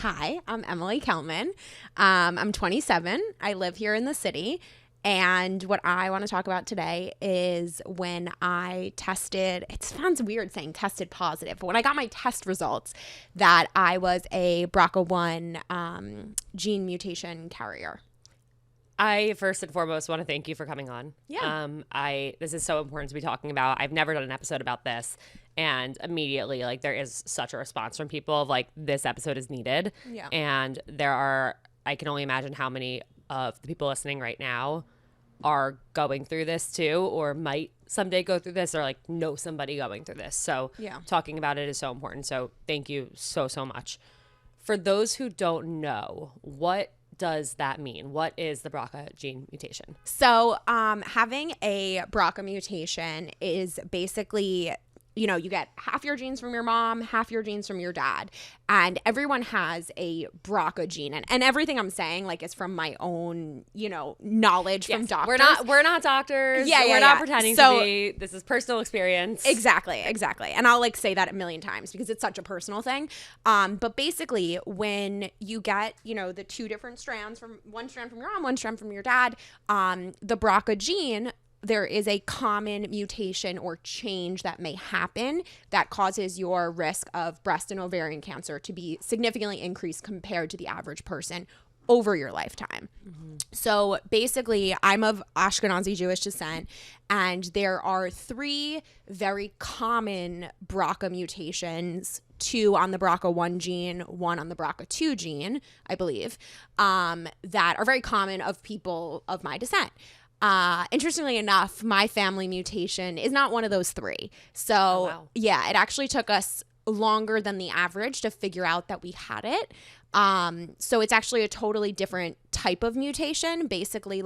Hi, I'm Emily Kelman. I'm 27. I live here in the city. And what I want to talk about today is when I tested, it sounds weird saying tested positive, but when I got my test results that I was a BRCA1 gene mutation carrier. I first and foremost want to thank you for coming on. Yeah. This is so important to be talking about. I've never done an episode about this, and immediately, there is such a response from people of this episode is needed. Yeah. And I can only imagine how many of the people listening right now are going through this too, or might someday go through this, or know somebody going through this. So yeah, talking about it is so important. So thank you so much. For those who don't know, what does that mean? What is the BRCA gene mutation? So having a BRCA mutation is basically, you get half your genes from your mom, half your genes from your dad. And everyone has a BRCA gene. And everything I'm saying, is from my own, knowledge from doctors. We're not doctors. Yeah, we're not pretending to be. This is personal experience. Exactly. And I'll say that a million times because it's such a personal thing. But basically, when you get, the two different strands, one strand from your mom, one strand from your dad, the BRCA gene, there is a common mutation or change that may happen that causes your risk of breast and ovarian cancer to be significantly increased compared to the average person over your lifetime. Mm-hmm. So basically, I'm of Ashkenazi Jewish descent, and there are 3 very common BRCA mutations, 2 on the BRCA1 gene, 1 on the BRCA2 gene, I believe, that are very common of people of my descent. Interestingly enough, my family mutation is not one of those 3. So yeah, it actually took us longer than the average to figure out that we had it. So it's actually a totally different type of mutation. Basically,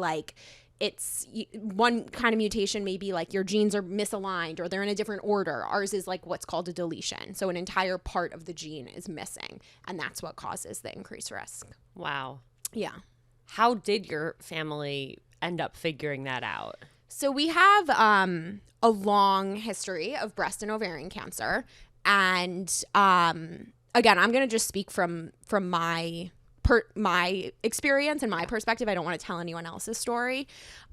it's one kind of mutation, maybe your genes are misaligned or they're in a different order. Ours is what's called a deletion. So an entire part of the gene is missing, and that's what causes the increased risk. Wow. Yeah. How did your family end up figuring that out? So we have a long history of breast and ovarian cancer. And again, I'm going to just speak from my experience and my perspective. I don't want to tell anyone else's story.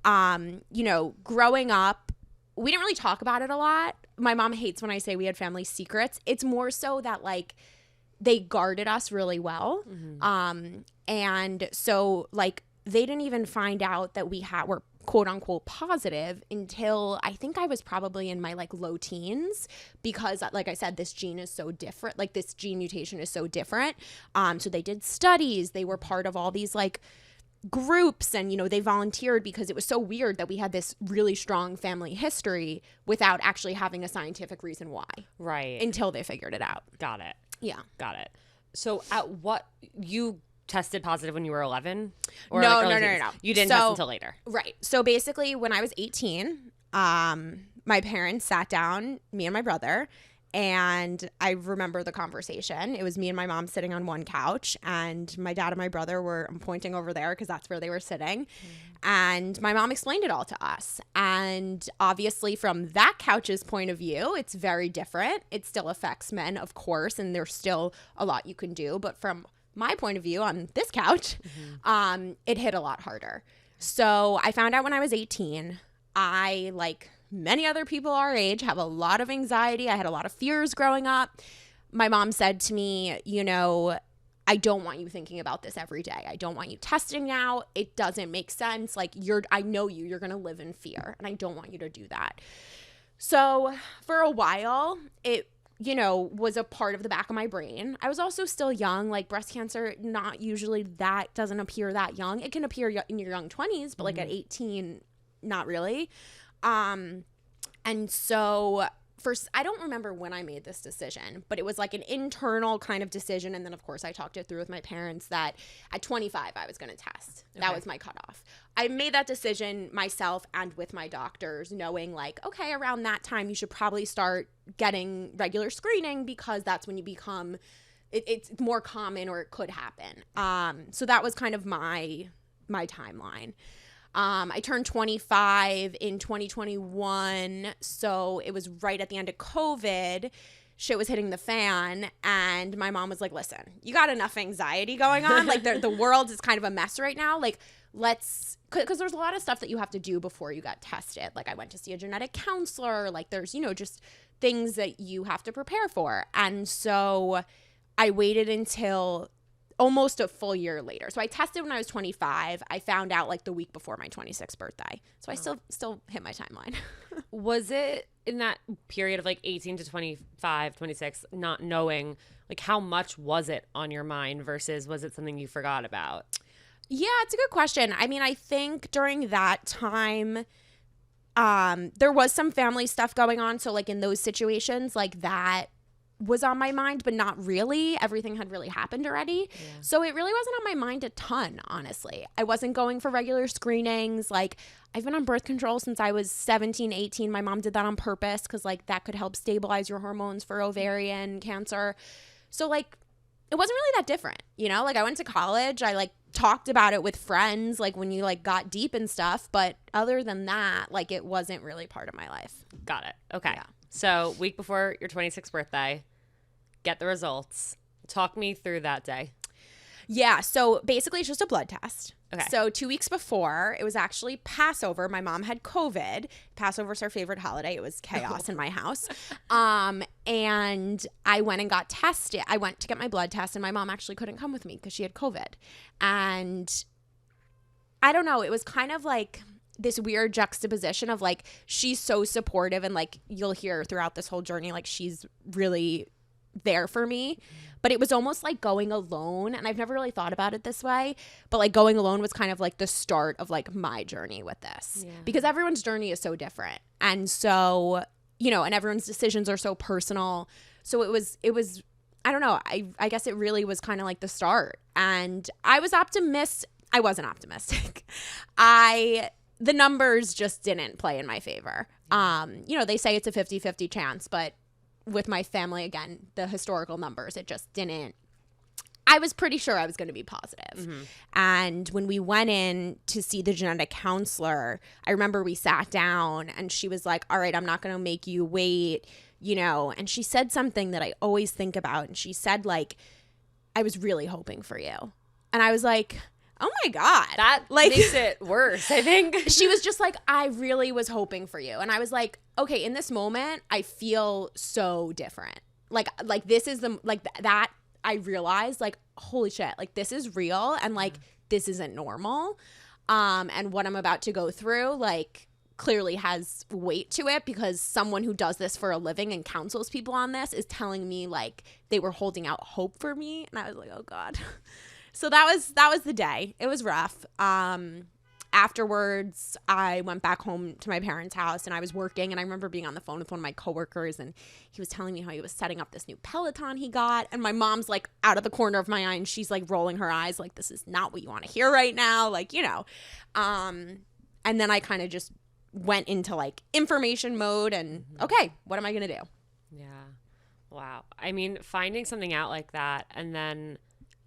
Growing up, we didn't really talk about it a lot. My mom hates when I say we had family secrets. It's more so that they guarded us really well. Mm-hmm. And so they didn't even find out that were quote unquote positive until I think I was probably in my low teens, because I said, this gene is so different. This gene mutation is so different. So they did studies. They were part of all these groups, and they volunteered because it was so weird that we had this really strong family history without actually having a scientific reason why. Right. Until they figured it out. Got it. Yeah. Got it. So you tested positive when you were 11? Or No. You didn't test until later. Right. So basically, when I was 18, my parents sat down, me and my brother, and I remember the conversation. It was me and my mom sitting on one couch, and my dad and my brother I'm pointing over there because that's where they were sitting. Mm-hmm. And my mom explained it all to us. And obviously, from that couch's point of view, it's very different. It still affects men, of course, and there's still a lot you can do. But from my point of view on this couch, mm-hmm. It hit a lot harder. So I found out when I was 18. I, many other people our age, have a lot of anxiety. I had a lot of fears growing up. My mom said to me, I don't want you thinking about this every day. I don't want you testing now. It doesn't make sense. I know you're going to live in fear, and I don't want you to do that. So for a while, it was a part of the back of my brain. I was also still young. Breast cancer, not usually doesn't appear that young. It can appear in your young 20s, but mm-hmm. at 18, not really. And so first, I don't remember when I made this decision, but it was an internal kind of decision. And then, of course, I talked it through with my parents that at 25, I was going to test. Okay. That was my cutoff. I made that decision myself and with my doctors, knowing okay, around that time, you should probably start getting regular screening because that's when you become, it's more common, or it could happen. So that was kind of my timeline. I turned 25 in 2021, so it was right at the end of COVID. shit was hitting the fan, and my mom was like, listen, you got enough anxiety going on. Like, the world is kind of a mess right now. Like, because there's a lot of stuff that you have to do before you got tested. Like, I went to see a genetic counselor. Like, there's, just things that you have to prepare for. And so I waited until almost a full year later. So I tested when I was 25. I found out like the week before my 26th birthday. So I still hit my timeline. Was it in that period of like 18 to 25, 26, not knowing, like how much was it on your mind versus was it something you forgot about? Yeah, it's a good question. I mean, I think during that time, there was some family stuff going on. So like in those situations, like that was on my mind, but not really. Everything had really happened already. Yeah. So it really wasn't on my mind a ton, honestly. I wasn't going for regular screenings. Like, I've been on birth control since I was 17, 18. My mom did that on purpose because like that could help stabilize your hormones for ovarian cancer. So like it wasn't really that different, Like I went to college. I like talked about it with friends, like when you like got deep and stuff. But other than that, like it wasn't really part of my life. Got it. Okay. Yeah. So week before your 26th birthday, get the results. Talk me through that day. Yeah. So basically it's just a blood test. Okay. So 2 weeks before, it was actually Passover. My mom had COVID. Passover's our favorite holiday. It was chaos in my house. And I went and got tested. I went to get my blood test, and my mom actually couldn't come with me because she had COVID. And I don't know. It was kind of like this weird juxtaposition of like, she's so supportive, and like you'll hear throughout this whole journey, like she's really there for me. But it was almost like going alone, and I've never really thought about it this way, but like going alone was kind of like the start of like my journey with this. Yeah. Because everyone's journey is so different, and so and everyone's decisions are so personal. So it was I don't know, I guess it really was kind of like the start. And I was optimistic. I wasn't optimistic. The numbers just didn't play in my favor. They say it's a 50-50 chance, but with my family, again, the historical numbers, it just didn't. I was pretty sure I was going to be positive. Mm-hmm. And when we went in to see the genetic counselor, I remember we sat down and she was like, all right, I'm not going to make you wait, and she said something that I always think about. And she said, like, I was really hoping for you. And I was like, oh my God. That like makes it worse, I think. She was just like, I really was hoping for you. And I was like, okay, in this moment, I feel so different. Like this is that I realized, like, holy shit, like this is real, and like this isn't normal. And what I'm about to go through, like, clearly has weight to it, because someone who does this for a living and counsels people on this is telling me like they were holding out hope for me. And I was like, oh God. So that was the day. It was rough. Afterwards, I went back home to my parents' house, and I was working, and I remember being on the phone with one of my coworkers, and he was telling me how he was setting up this new Peloton he got, and my mom's like out of the corner of my eye, and she's like rolling her eyes like, this is not what you want to hear right now, like, and then I kind of just went into like information mode, and okay, what am I gonna do? Yeah. Wow. I mean, finding something out like that, and then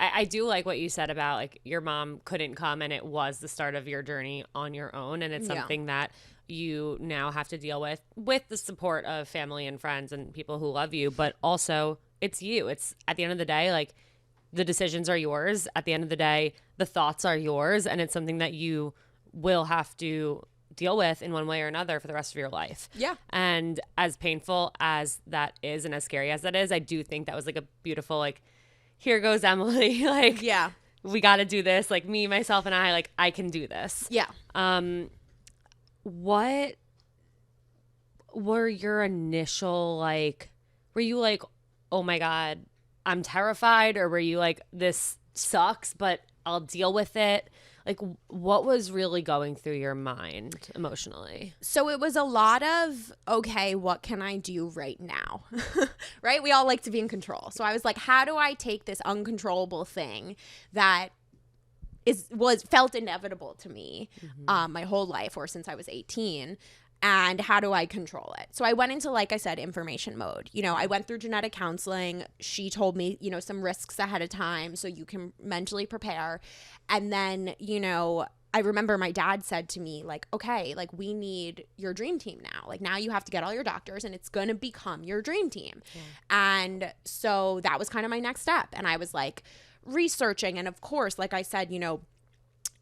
I do like what you said about like your mom couldn't come, and it was the start of your journey on your own, and it's something that you now have to deal with the support of family and friends and people who love you, but also it's you. It's at the end of the day, like, the decisions are yours. At the end of the day, the thoughts are yours, and it's something that you will have to deal with in one way or another for the rest of your life. Yeah. And as painful as that is, and as scary as that is, I do think that was like a beautiful, like, here goes Emily. Like, yeah, we got to do this. Like, me, myself, and I, like, I can do this. Yeah. What were your initial, like, were you like, oh my God, I'm terrified? Or were you like, this sucks, but I'll deal with it? Like, what was really going through your mind emotionally? So it was a lot of, okay, what can I do right now? Right? We all like to be in control. So I was like, how do I take this uncontrollable thing that felt inevitable to me my whole life, or since I was 18, and how do I control it? So I went into, like I said, information mode. I went through genetic counseling. She told me, some risks ahead of time so you can mentally prepare. And then, I remember my dad said to me, like, okay, like, we need your dream team now. Like, now you have to get all your doctors and it's going to become your dream team. Yeah. And so that was kind of my next step. And I was like researching. And of course, like I said, you know,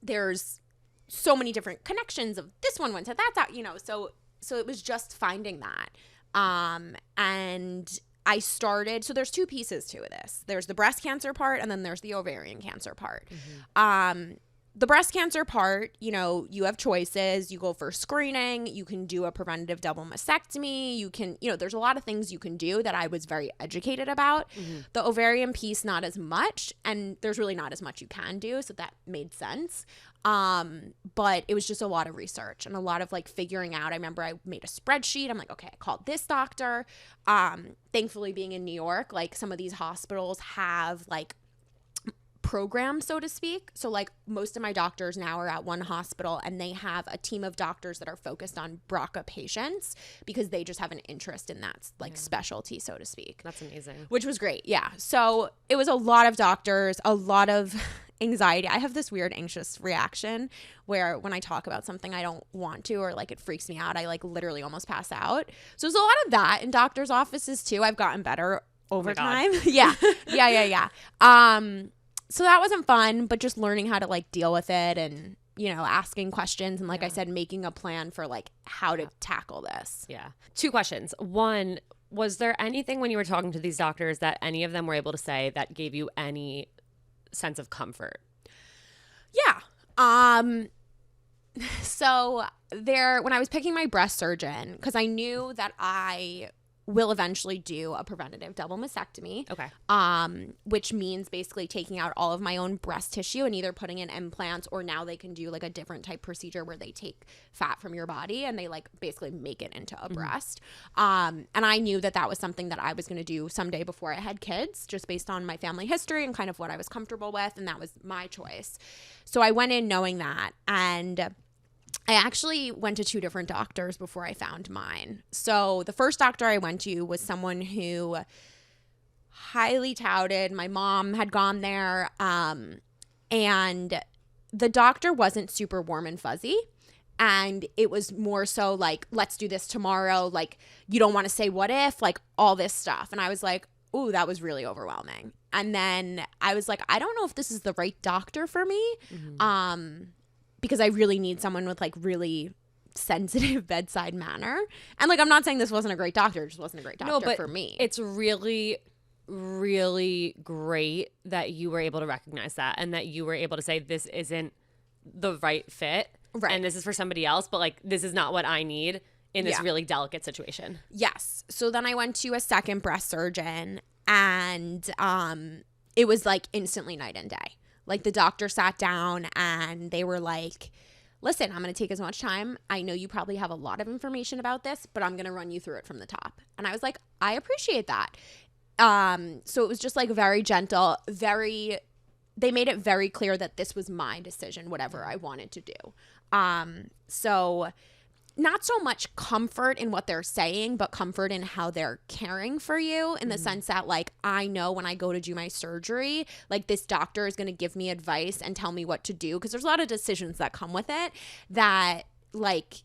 there's so many different connections of this one went to that, you know, so it was just finding that. And I started, so there's two pieces to this. There's the breast cancer part and then there's the ovarian cancer part. The breast cancer part, you know, you have choices. You go for screening. You can do a preventative double mastectomy. You can, you know, there's a lot of things you can do that I was very educated about. The ovarian piece, not as much. And there's really not as much you can do. So that made sense. But it was just a lot of research and a lot of like figuring out. I remember I made a spreadsheet. I'm like, okay, I called this doctor. Thankfully, being in New York, like some of these hospitals have like program, so to speak. So like most of my doctors now are at one hospital and they have a team of doctors that are focused on BRCA patients because they just have an interest in that like specialty, so to speak. That's amazing. Which was great. Yeah. So it was a lot of doctors, a lot of anxiety. I have this weird anxious reaction where when I talk about something I don't want to or like it freaks me out, I like literally almost pass out. So there's a lot of that in doctors' offices too. I've gotten better over time. Yeah. So that wasn't fun, but just learning how to like deal with it and, you know, asking questions and like I said, making a plan for like how to tackle this. Yeah. Two questions. One, was there anything when you were talking to these doctors that any of them were able to say that gave you any sense of comfort? Yeah. So when I was picking my breast surgeon, because I knew that I will eventually do a preventative double mastectomy. Okay. Which means basically taking out all of my own breast tissue and either putting in implants or now they can do like a different type procedure where they take fat from your body and they like basically make it into a breast. And I knew that that was something that I was going to do someday before I had kids, just based on my family history and kind of what I was comfortable with. And that was my choice. So I went in knowing that. And I actually went to two different doctors before I found mine. So the first doctor I went to was someone who highly touted. My mom had gone there. And the doctor wasn't super warm and fuzzy. And it was more so like, let's do this tomorrow. Like, you don't want to say what if, like all this stuff. And I was like, ooh, that was really overwhelming. And then I was like, I don't know if this is the right doctor for me. Because I really need someone with like really sensitive bedside manner. And like, I'm not saying this wasn't a great doctor. It just wasn't a great doctor for me. It's really, really great that you were able to recognize that and that you were able to say this isn't the right fit. Right. And this is for somebody else. But like, this is not what I need in this really delicate situation. Yes. So then I went to a second breast surgeon and it was like instantly night and day. Like the doctor sat down and they were like, listen, I'm going to take as much time. I know you probably have a lot of information about this, but I'm going to run you through it from the top. And I was like, I appreciate that. So it was just like very gentle, they made it very clear that this was my decision, whatever I wanted to do. So not so much comfort in what they're saying, but comfort in how they're caring for you in the sense that like, I know when I go to do my surgery, like this doctor is going to give me advice and tell me what to do. Cause there's a lot of decisions that come with it that like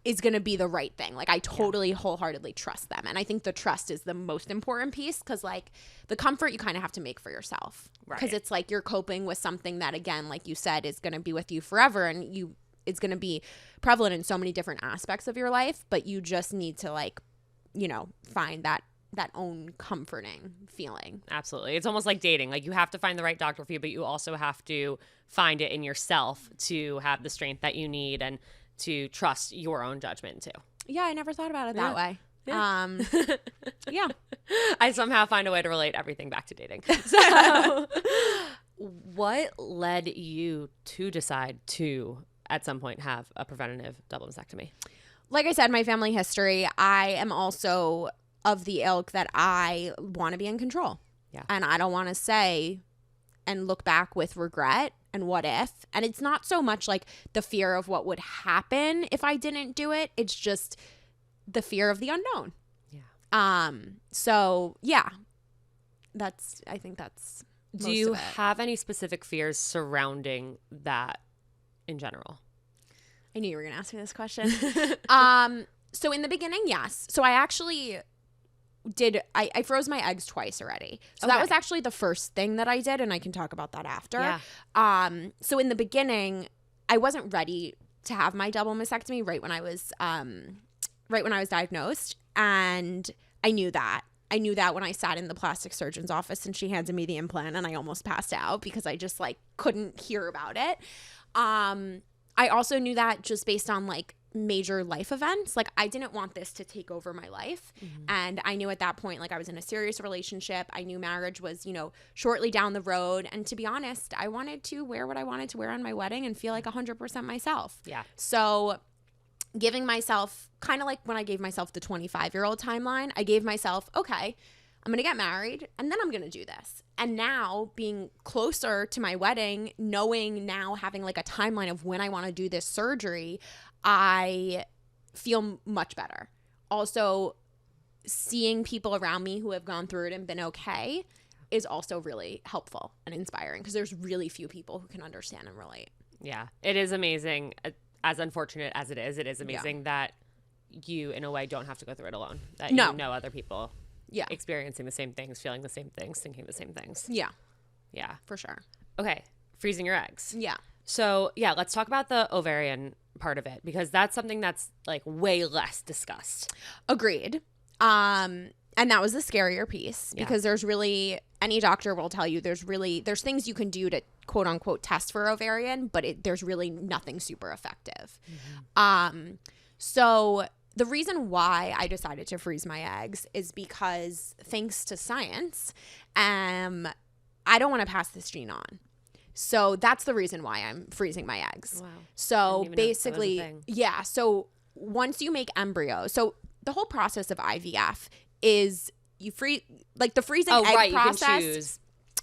is going to be the right thing. Like I totally wholeheartedly trust them. And I think the trust is the most important piece. Cause like the comfort you kind of have to make for yourself. Right. Cause it's like you're coping with something that again, like you said, is going to be with you forever. And it's going to be prevalent in so many different aspects of your life, but you just need to like, you know, find that own comforting feeling. Absolutely. It's almost like dating. Like you have to find the right doctor for you, but you also have to find it in yourself to have the strength that you need and to trust your own judgment too. Yeah. I never thought about it that way. Yeah. Yeah. I somehow find a way to relate everything back to dating. So what led you to decide to at some point have a preventative double mastectomy? Like I said, my family history, I am also of the ilk that I want to be in control. Yeah. And I don't want to say and look back with regret and what if. And it's not so much like the fear of what would happen if I didn't do it. It's just the fear of the unknown. Yeah. So yeah, I think that's Do you have any specific fears surrounding that in general? I knew you were going to ask me this question. So in the beginning, yes. So I actually I froze my eggs twice already. So that was actually the first thing that I did, and I can talk about that after. Yeah. So in the beginning, I wasn't ready to have my double mastectomy right when I was diagnosed, and I knew that. I knew that when I sat in the plastic surgeon's office and she handed me the implant, and I almost passed out because I just like couldn't hear about it. I also knew that just based on like major life events. Like I didn't want this to take over my life. And I knew at that point, like I was in a serious relationship. I knew marriage was, shortly down the road. And to be honest, I wanted to wear what I wanted to wear on my wedding and feel like 100% myself. Yeah. So giving myself, kind of like when I gave myself the 25-year-old timeline, I gave myself, okay, I'm going to get married and then I'm going to do this. And now being closer to my wedding, knowing now, having like a timeline of when I want to do this surgery, I feel much better. Also, seeing people around me who have gone through it and been okay is also really helpful and inspiring because there's really few people who can understand and relate. Yeah, it is amazing. As unfortunate as it is amazing that you, in a way, don't have to go through it alone. That you know other people experiencing the same things, feeling the same things, thinking the same things. Yeah. Yeah. For sure. Okay. Freezing your eggs. Yeah. So, let's talk about the ovarian part of it because that's something that's like way less discussed. Agreed. And that was the scarier piece because there's really, any doctor will tell you there's things you can do to quote unquote test for ovarian, but there's really nothing super effective. So the reason why I decided to freeze my eggs is because thanks to science, I don't want to pass this gene on. So that's the reason why I'm freezing my eggs. Wow. So basically, so once you make embryos, so the whole process of IVF is you freeze, like the freezing egg process. You can choose.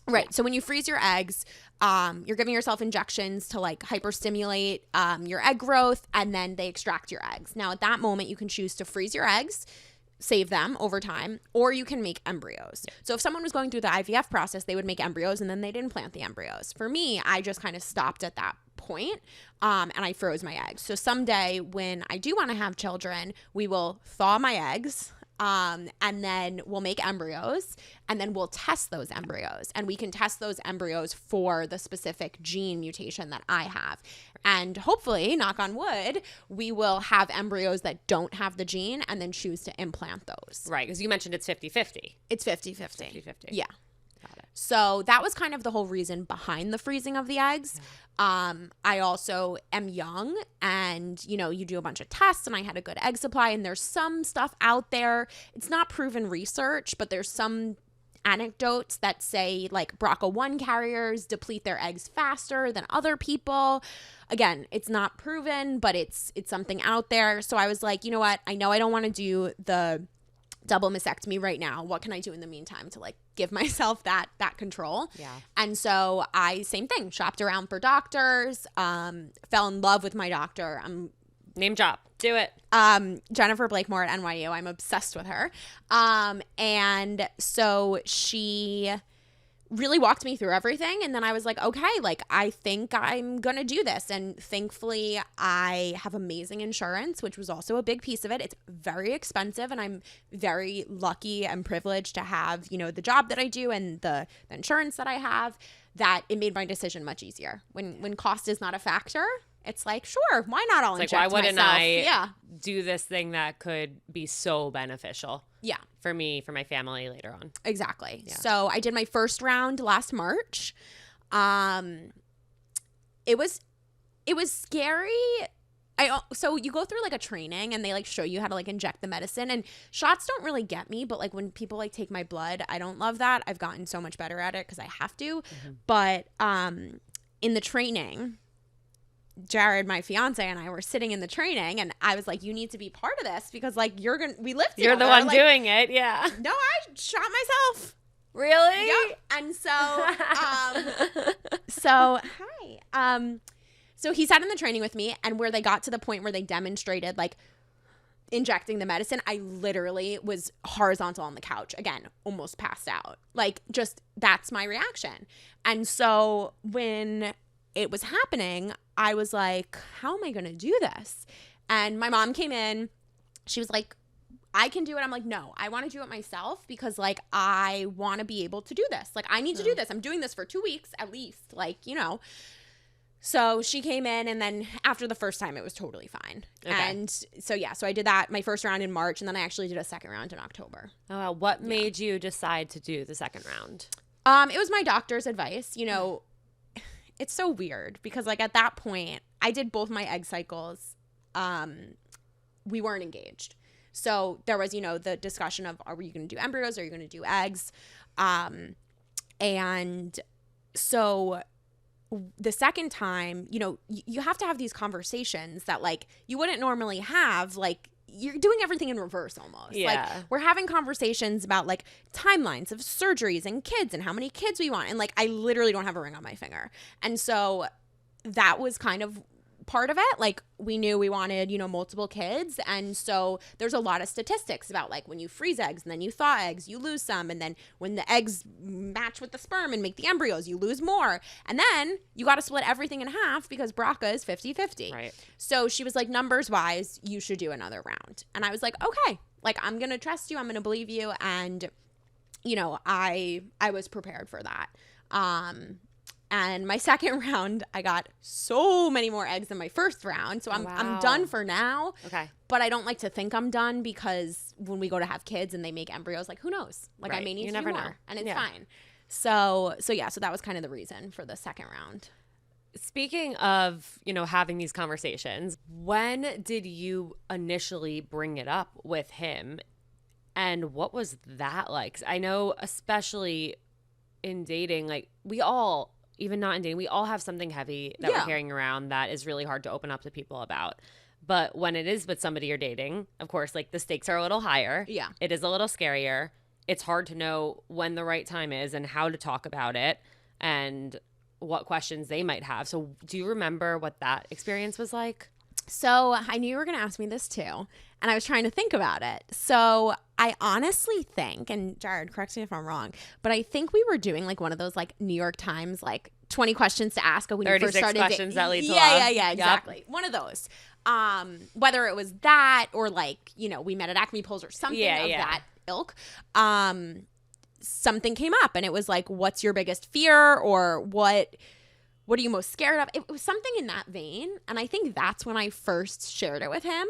Right. So when you freeze your eggs, you're giving yourself injections to like hyperstimulate your egg growth, and then they extract your eggs. Now at that moment, you can choose to freeze your eggs, save them over time, or you can make embryos. So if someone was going through the IVF process, they would make embryos and then they'd implant the embryos. For me, I just kind of stopped at that point, and I froze my eggs. So someday when I do want to have children, we will thaw my eggs, and then we'll make embryos, and then we'll test those embryos, and we can test those embryos for the specific gene mutation that I have. And hopefully, knock on wood, we will have embryos that don't have the gene and then choose to implant those. Right, because you mentioned it's 50-50. It's 50-50. 50-50. Yeah. Got it. So that was kind of the whole reason behind the freezing of the eggs. I also am young, and, you do a bunch of tests, and I had a good egg supply, and there's some stuff out there. It's not proven research, but there's some anecdotes that say like BRCA1 carriers deplete their eggs faster than other people. Again, it's not proven, but it's something out there. So I was like, you know what? I know I don't want to do the double mastectomy right now. What can I do in the meantime to like give myself that control? Yeah. And so same thing, shopped around for doctors, fell in love with my doctor. Name drop. Do it. Jennifer Blakemore at NYU. I'm obsessed with her. And so she really walked me through everything. And then I was like, okay, like I think I'm going to do this. And thankfully I have amazing insurance, which was also a big piece of it. It's very expensive, and I'm very lucky and privileged to have, the job that I do and the insurance that I have, that it made my decision much easier. When cost is not a factor, it's like, sure, why not? I'll inject myself. Why wouldn't I do this thing that could be so beneficial? Yeah. For me, for my family later on. Exactly. Yeah. So I did my first round last March. It was scary. So you go through like a training, and they like show you how to like inject the medicine, and shots don't really get me, but like when people like take my blood, I don't love that. I've gotten so much better at it because I have to. But in the training, Jared, my fiance, and I were sitting in the training, and I was like, you need to be part of this because like we live together. You're the one like, doing it. Yeah. No, I shot myself. Really? Yep. And so, so he sat in the training with me, and where they got to the point where they demonstrated like injecting the medicine, I literally was horizontal on the couch again, almost passed out. Like, just that's my reaction. And so when it was happening, I was like, how am I going to do this? And my mom came in. She was like, I can do it. I'm like, no, I want to do it myself because like I want to be able to do this. Like I need to do this. I'm doing this for 2 weeks at least. Like, you know. So she came in, and then after the first time, it was totally fine. Okay. And so, yeah, so I did that, my first round in March, and then I actually did a second round in October. Oh, wow. What made you decide to do the second round? It was my doctor's advice. You know, it's so weird because, like, at that point, I did both my egg cycles. We weren't engaged. So there was, you know, the discussion of, are you going to do embryos? Are you going to do eggs? And so the second time, you know, you have to have these conversations that like you wouldn't normally have. Like you're doing everything in reverse almost. Yeah. Like we're having conversations about like timelines of surgeries and kids and how many kids we want. And like I literally don't have a ring on my finger. And so that was kind of part of it. Like we knew we wanted, you know, multiple kids. And so there's a lot of statistics about like when you freeze eggs and then you thaw eggs, you lose some. And then when the eggs match with the sperm and make the embryos, you lose more. And then you got to split everything in half because BRCA is 50-50. Right. So she was like, numbers wise, you should do another round. And I was like, okay, like I'm going to trust you. I'm going to believe you. And, you know, I was prepared for that. And my second round, I got so many more eggs than my first round. So I'm done for now. Okay. But I don't like to think I'm done because when we go to have kids and they make embryos, like who knows? Like I may need to do more. And it's fine. So that was kind of the reason for the second round. Speaking of, you know, having these conversations, when did you initially bring it up with him? And what was that like? I know especially in dating, like we all, even not in dating, we all have something heavy that we're carrying around that is really hard to open up to people about. But when it is with somebody you're dating, of course, like the stakes are a little higher. Yeah. It is a little scarier. It's hard to know when the right time is and how to talk about it and what questions they might have. So do you remember what that experience was like? So I knew you were going to ask me this too, and I was trying to think about it. So I honestly think, and Jared, correct me if I'm wrong, but I think we were doing like one of those like New York Times like 20 questions to ask when you first started. 36 questions that lead to love. Yeah, exactly. Yep. One of those. Whether it was that or like, you know, we met at Acme Polls or something of that ilk. Something came up and it was like, what's your biggest fear, or what are you most scared of? It was something in that vein. And I think that's when I first shared it with him.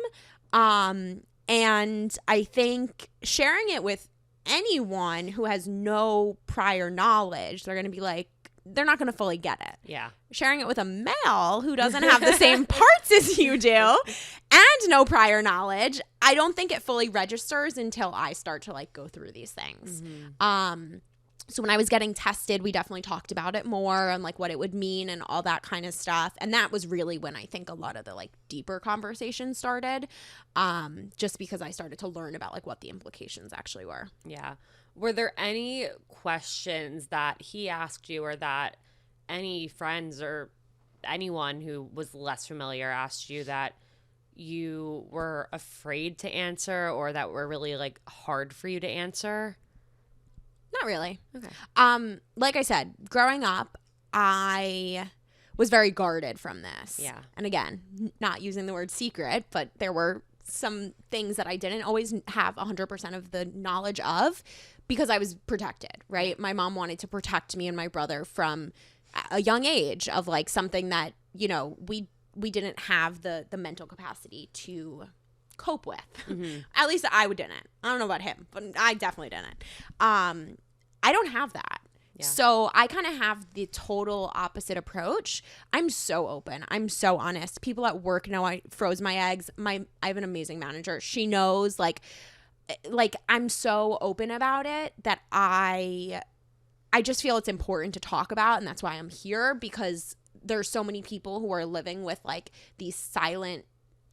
And I think sharing it with anyone who has no prior knowledge, they're going to be like, they're not going to fully get it. Yeah. Sharing it with a male who doesn't have the same parts as you do and no prior knowledge, I don't think it fully registers until I start to like go through these things. Mm-hmm. So when I was getting tested, we definitely talked about it more and like what it would mean and all that kind of stuff. And that was really when I think a lot of the like deeper conversations started, just because I started to learn about like what the implications actually were. Yeah. Were there any questions that he asked you or that any friends or anyone who was less familiar asked you that you were afraid to answer or that were really like hard for you to answer? Not really. Okay. Like I said, growing up, I was very guarded from this. Yeah. And again, not using the word secret, but there were some things that I didn't always have 100% of the knowledge of because I was protected, right? My mom wanted to protect me and my brother from a young age of like something that, you know, we didn't have the mental capacity to cope with. Mm-hmm. At least I didn't. I don't know about him, but I definitely didn't. I don't have that. Yeah. So I kind of have the total opposite approach. I'm so open. I'm so honest. People at work know I froze my eggs. I have an amazing manager. She knows like I'm so open about it that I just feel it's important to talk about, and that's why I'm here, because there's so many people who are living with like these silent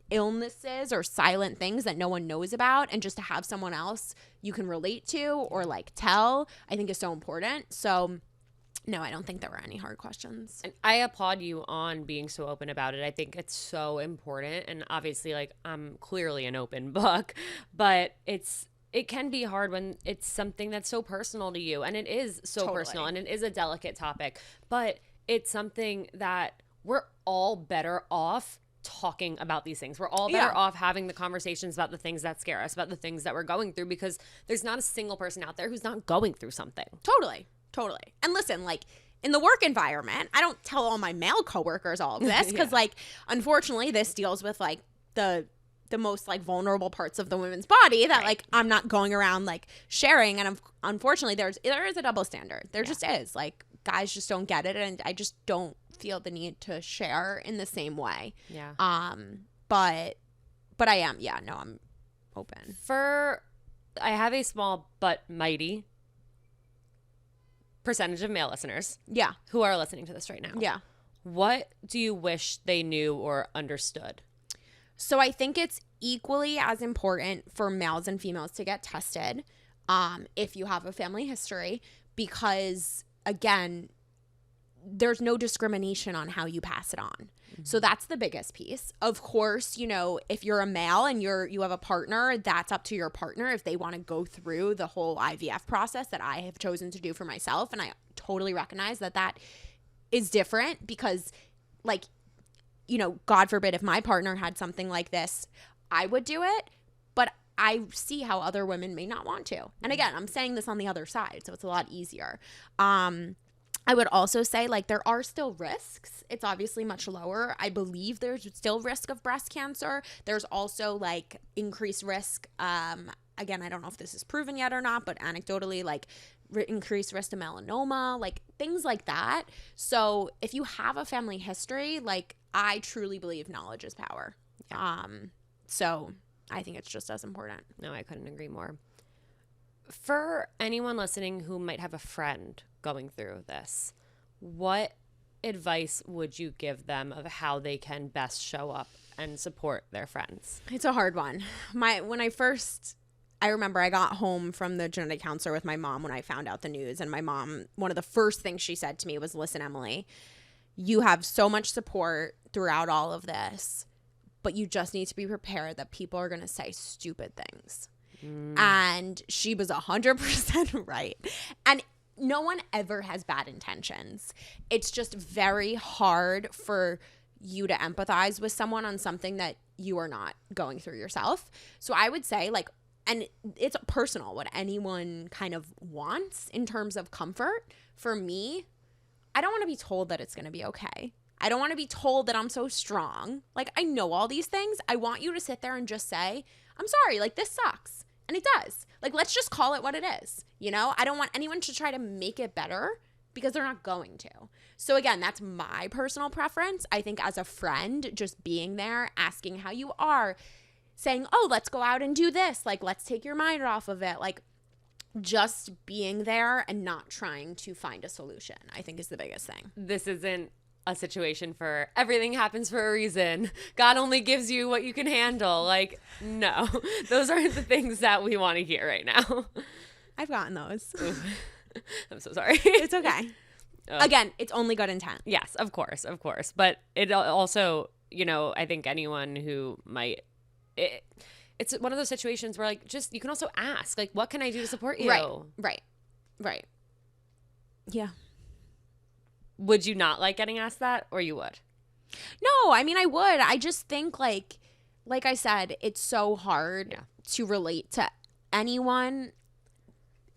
illnesses or silent things that no one knows about, and just to have someone else you can relate to or like tell, I think is so important. So no, I don't think there were any hard questions. And I applaud you on being so open about it. I think it's so important. And obviously, like, I'm clearly an open book, but it can be hard when it's something that's so personal to you, and it is so personal, and it is a delicate topic, but it's something that we're all better off talking about these things. We're all better off having the conversations about the things that scare us, about the things that we're going through, because there's not a single person out there who's not going through something. Totally. And listen, like, in the work environment, I don't tell all my male coworkers all of this because, like, unfortunately, this deals with, like, the most, like, vulnerable parts of the women's body that, like, I'm not going around, like, sharing. And unfortunately, there is a double standard. There just is. Like, guys just don't get it, and I just don't feel the need to share in the same way. Yeah. But I am. Yeah. No, I'm open. I have a small but mighty percentage of male listeners. Yeah. Who are listening to this right now. Yeah. What do you wish they knew or understood? So I think it's equally as important for males and females to get tested if you have a family history, because, again, there's no discrimination on how you pass it on. Mm-hmm. So that's the biggest piece. Of course, you know, if you're a male and you have a partner, that's up to your partner if they want to go through the whole IVF process that I have chosen to do for myself. And I totally recognize that is different because, like, you know, God forbid if my partner had something like this, I would do it. But I see how other women may not want to. And again, I'm saying this on the other side, so it's a lot easier. I would also say, like, there are still risks. It's obviously much lower. I believe there's still risk of breast cancer. There's also, like, increased risk. Again, I don't know if this is proven yet or not, but anecdotally, like, increased risk of melanoma, like, things like that. So if you have a family history, like, I truly believe knowledge is power. Yeah. So I think it's just as important. No, I couldn't agree more. For anyone listening who might have a friend going through this, what advice would you give them of how they can best show up and support their friends? It's a hard one. I remember I got home from the genetic counselor with my mom when I found out the news, and my mom, one of the first things she said to me was, listen, Emily, you have so much support throughout all of this, but you just need to be prepared that people are going to say stupid things. And she was 100% right. And no one ever has bad intentions. It's just very hard for you to empathize with someone on something that you are not going through yourself. So I would say, like, and it's personal what anyone kind of wants in terms of comfort. For me, I don't want to be told that it's going to be okay. I don't want to be told that I'm so strong. Like, I know all these things. I want you to sit there and just say, I'm sorry, like, this sucks. And it does. Like, let's just call it what it is. You know, I don't want anyone to try to make it better because they're not going to. So again, that's my personal preference. I think as a friend, just being there, asking how you are, saying, oh, let's go out and do this. Like, let's take your mind off of it. Like, just being there and not trying to find a solution, I think, is the biggest thing. This isn't a situation for everything happens for a reason. God only gives you what you can handle. Like, no, those aren't the things that we want to hear right now. I've gotten those. I'm so sorry. It's okay. Again, it's only good intent. Yes, of course. But it also, you know, I think anyone who might, it's one of those situations where, like, just, you can also ask, like, what can I do to support you? Right. Yeah. Would you not like getting asked that, or you would? No, I mean, I would. I just think, like I said, it's so hard to relate to anyone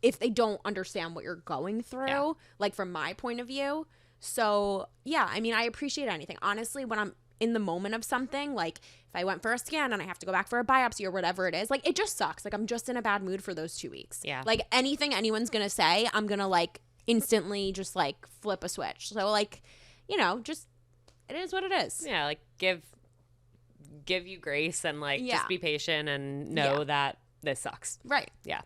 if they don't understand what you're going through, like, from my point of view. So, yeah, I mean, I appreciate anything. Honestly, when I'm in the moment of something, like, if I went for a scan and I have to go back for a biopsy or whatever it is, like, it just sucks. Like, I'm just in a bad mood for those 2 weeks. Yeah. Like, anything anyone's going to say, I'm going to, like, instantly just, like, flip a switch. So, like, you know, just, it is what it is. Yeah, like, give you grace and, like, just be patient and know that this sucks. Right. Yeah.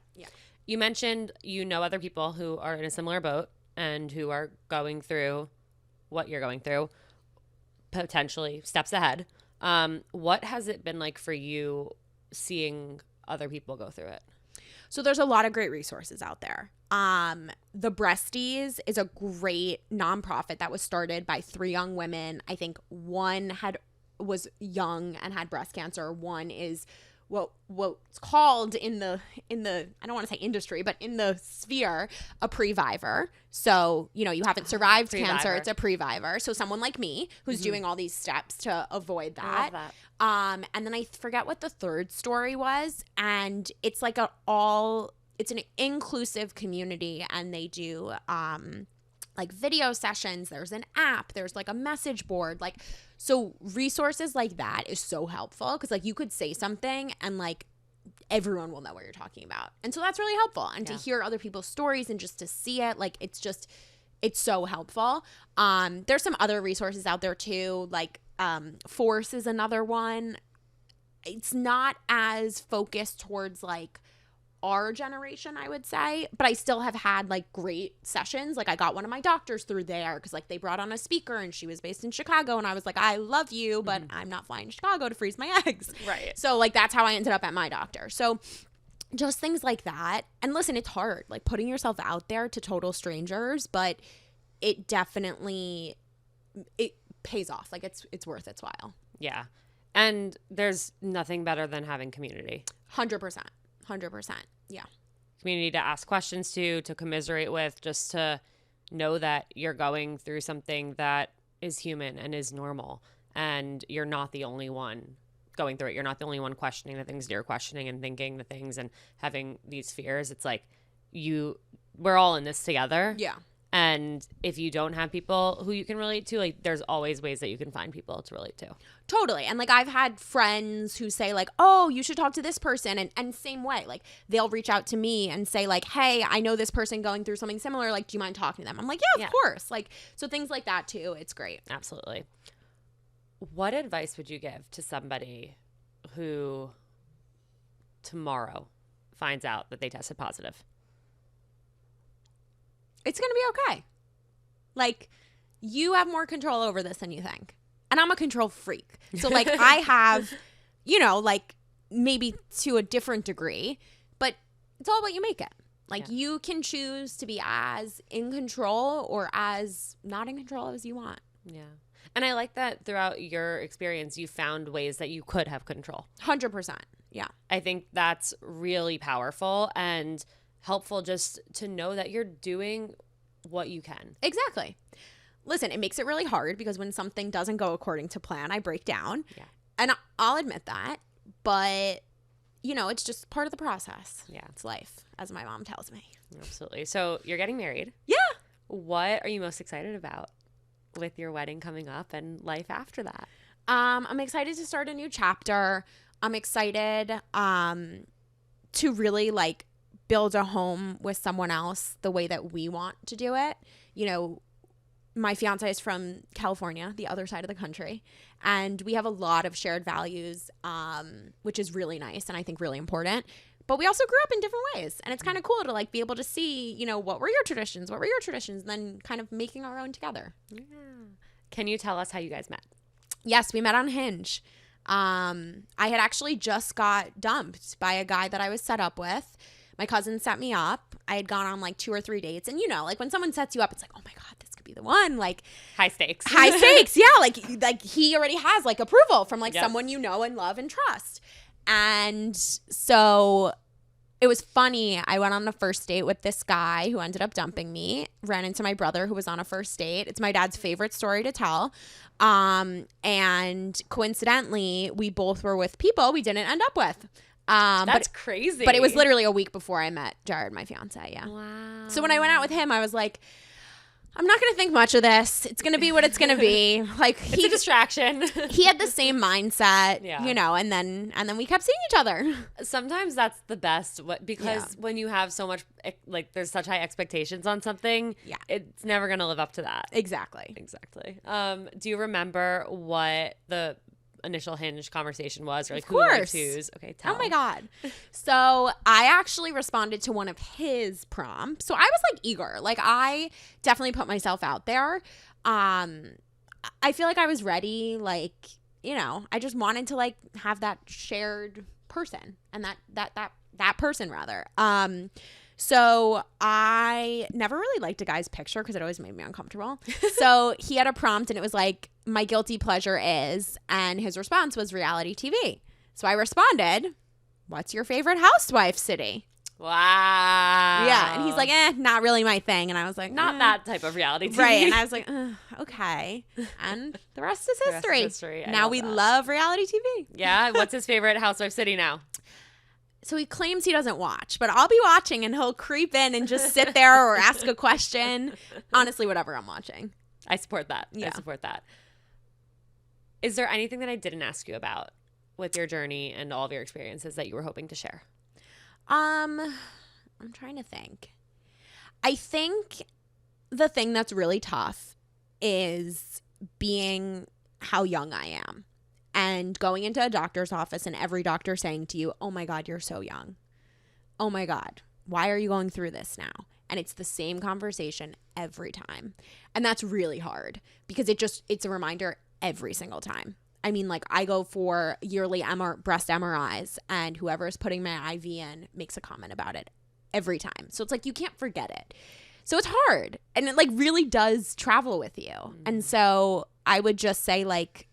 You mentioned you know other people who are in a similar boat and who are going through what you're going through, potentially steps ahead. What has it been like for you seeing other people go through it? So there's a lot of great resources out there. The Breasties is a great nonprofit that was started by 3 young women. I think one was young and had breast cancer. One is what's called in the I don't want to say industry, but in the sphere, a previvor. So, you haven't survived cancer, it's a previvor. So someone like me who's doing all these steps to avoid that. I love that. And then I forget what the third story was, and it's like it's an inclusive community, and they do like video sessions, there's an app, there's like a message board, like, so resources like that is so helpful, because like you could say something and like everyone will know what you're talking about, and so that's really helpful. And to hear other people's stories and just to see it, like it's so helpful. There's some other resources out there too, like Force is another one. It's not as focused towards like our generation, I would say, but I still have had like great sessions. Like I got one of my doctors through there, because like they brought on a speaker and she was based in Chicago, and I was like, I love you, but I'm not flying to Chicago to freeze my eggs. Right. So like that's how I ended up at my doctor. So just things like that. And listen, it's hard, like putting yourself out there to total strangers, but it definitely, it pays off. Like it's worth its while. Yeah. And there's nothing better than having community. 100%. 100%. Yeah. Community to ask questions to commiserate with, just to know that you're going through something that is human and is normal, and you're not the only one going through it. You're not the only one questioning the things you're questioning and thinking the things and having these fears. It's like we're all in this together. Yeah. And if you don't have people who you can relate to, like there's always ways that you can find people to relate to. Totally. And like I've had friends who say like, oh, you should talk to this person. And same way, like they'll reach out to me and say like, hey, I know this person going through something similar. Like, do you mind talking to them? I'm like, yeah, of course. Like, so things like that too. It's great. Absolutely. What advice would you give to somebody who tomorrow finds out that they tested positive? It's going to be okay. Like, you have more control over this than you think. And I'm a control freak. So, like, I have, like, maybe to a different degree, but it's all about you make it. Like, you can choose to be as in control or as not in control as you want. Yeah. And I like that throughout your experience, you found ways that you could have control. 100%. Yeah. I think that's really powerful and helpful, just to know that you're doing what you can. Exactly. Listen, it makes it really hard, because when something doesn't go according to plan, I break down. Yeah. And I'll admit that, but it's just part of the process. Yeah. It's life, as my mom tells me. Absolutely. So you're getting married. Yeah. What are you most excited about with your wedding coming up and life after that? I'm excited to start a new chapter. I'm excited to really like build a home with someone else the way that we want to do it. My fiance is from California, the other side of the country, and we have a lot of shared values, which is really nice and I think really important. But we also grew up in different ways, and it's kind of cool to like be able to see, what were your traditions, and then kind of making our own together. Yeah. Can you tell us how you guys met? Yes, we met on Hinge. I had actually just got dumped by a guy that I was set up with. My cousin set me up. I had gone on like 2 or 3 dates. And like when someone sets you up, it's like, oh my God, this could be the one. Like high stakes. High stakes. Yeah. Like he already has like approval from like someone you know and love and trust. And so it was funny. I went on a first date with this guy who ended up dumping me, ran into my brother who was on a first date. It's my dad's favorite story to tell. And coincidentally, we both were with people we didn't end up with. That's crazy. But it was literally a week before I met Jared, my fiance. Yeah. Wow. So when I went out with him, I was like, I'm not going to think much of this. It's going to be what it's going to be. Like it's a distraction. He had the same mindset, yeah. And then we kept seeing each other. Sometimes that's the best, because when you have so much, like there's such high expectations on something, it's never going to live up to that. Exactly. Do you remember what the initial Hinge conversation was, or like of course. Who you like choose? Okay, tell. Oh my God. So I actually responded to one of his prompts. So I was like eager. Like I definitely put myself out there. I feel like I was ready. Like, I just wanted to like have that shared person, and that person rather. So I never really liked a guy's picture because it always made me uncomfortable. So he had a prompt and it was like, my guilty pleasure is, and his response was reality TV. So I responded, what's your favorite housewife city? Wow. Yeah. And he's like, not really my thing. And I was like, not that type of reality TV. Right. And I was like, okay. And the rest is history. Now we love reality TV. Yeah. What's his favorite housewife city now? So he claims he doesn't watch, but I'll be watching and he'll creep in and just sit there or ask a question. Honestly, whatever I'm watching. I support that. Yeah. I support that. Is there anything that I didn't ask you about with your journey and all of your experiences that you were hoping to share? I'm trying to think. I think the thing that's really tough is being how young I am and going into a doctor's office and every doctor saying to you, oh my God, you're so young. Oh my God, why are you going through this now? And it's the same conversation every time. And that's really hard because it's a reminder every single time. I mean, like I go for yearly breast MRIs and whoever is putting my IV in makes a comment about it every time. So it's like you can't forget it. So it's hard and it like really does travel with you. Mm-hmm. And so I would just say like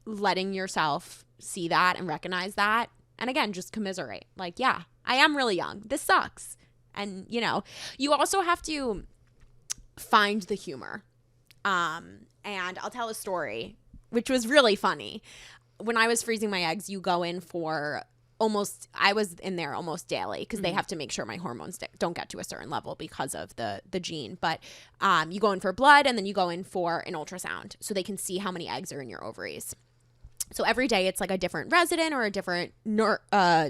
letting yourself see that and recognize that. And again, just commiserate. Like, yeah, I am really young. This sucks. And, you know, you also have to find the humor. And I'll tell a story, which was really funny. When I was freezing my eggs, you go in for I was in there almost daily because they have to make sure my hormones don't get to a certain level because of the gene. But you go in for blood and then you go in for an ultrasound so they can see how many eggs are in your ovaries. So every day it's like a different resident or a different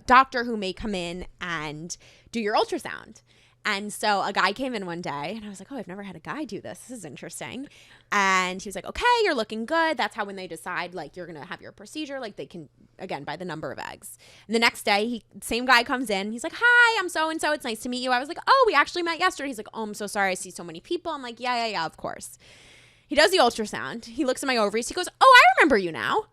doctor who may come in and do your ultrasound. And so a guy came in one day and I was like, oh, I've never had a guy do this. This is interesting. And he was like, okay, you're looking good. That's how when they decide like you're going to have your procedure, like they can, again, by the number of eggs. And the next day, same guy comes in. He's like, hi, I'm so-and-so. It's nice to meet you. I was like, oh, we actually met yesterday. He's like, oh, I'm so sorry. I see so many people. I'm like, yeah, of course. He does the ultrasound. He looks at my ovaries. He goes, oh, I remember you now.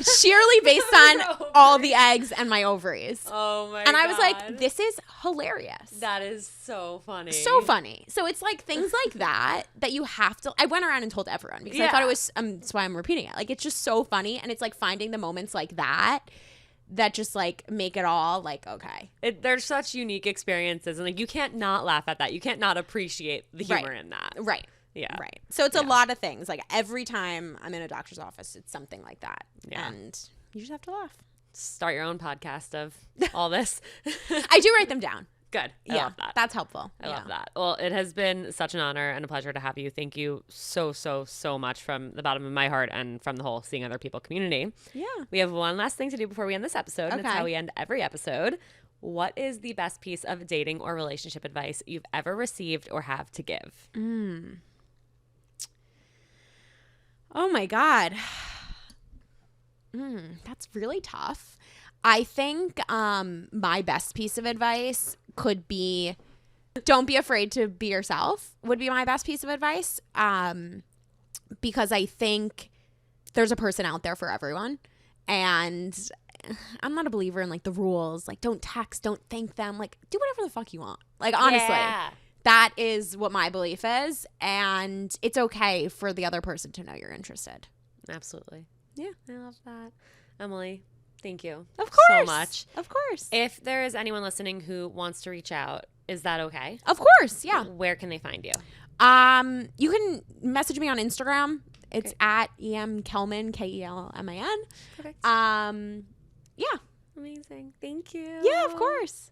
Sheerly based on all the eggs and my ovaries. Oh my God. And I was like, this is hilarious. That is so funny. So funny. So it's like things like that you have to, I went around and told everyone because I thought it was, that's why I'm repeating it. Like, it's just so funny. And it's like finding the moments like that just like make it all like, okay. There's such unique experiences and like you can't not laugh at that. You can't not appreciate the humor in that. Right. Yeah. Right. So it's a lot of things. Like every time I'm in a doctor's office, it's something like that. Yeah. And you just have to laugh. Start your own podcast of all this. I do write them down. Good. I love that. That's helpful. I love that. Well, it has been such an honor and a pleasure to have you. Thank you so much from the bottom of my heart and from the whole Seeing Other People community. Yeah. We have one last thing to do before we end this episode. Okay. And it's how we end every episode. What is the best piece of dating or relationship advice you've ever received or have to give? Oh my God. That's really tough. I think my best piece of advice could be don't be afraid to be yourself would be my best piece of advice. Because I think there's a person out there for everyone. And I'm not a believer in like the rules. Like don't text, don't thank them. Like do whatever the fuck you want. Like honestly. Yeah. That is what my belief is. And it's okay for the other person to know you're interested. Absolutely. Yeah. I love that. Emily, thank you so much. Of course. If there is anyone listening who wants to reach out, is that okay? Of course. Yeah. Where can they find you? You can message me on Instagram. It's at EMKelman, KELMAN. Perfect. Yeah. Amazing. Thank you. Yeah, of course.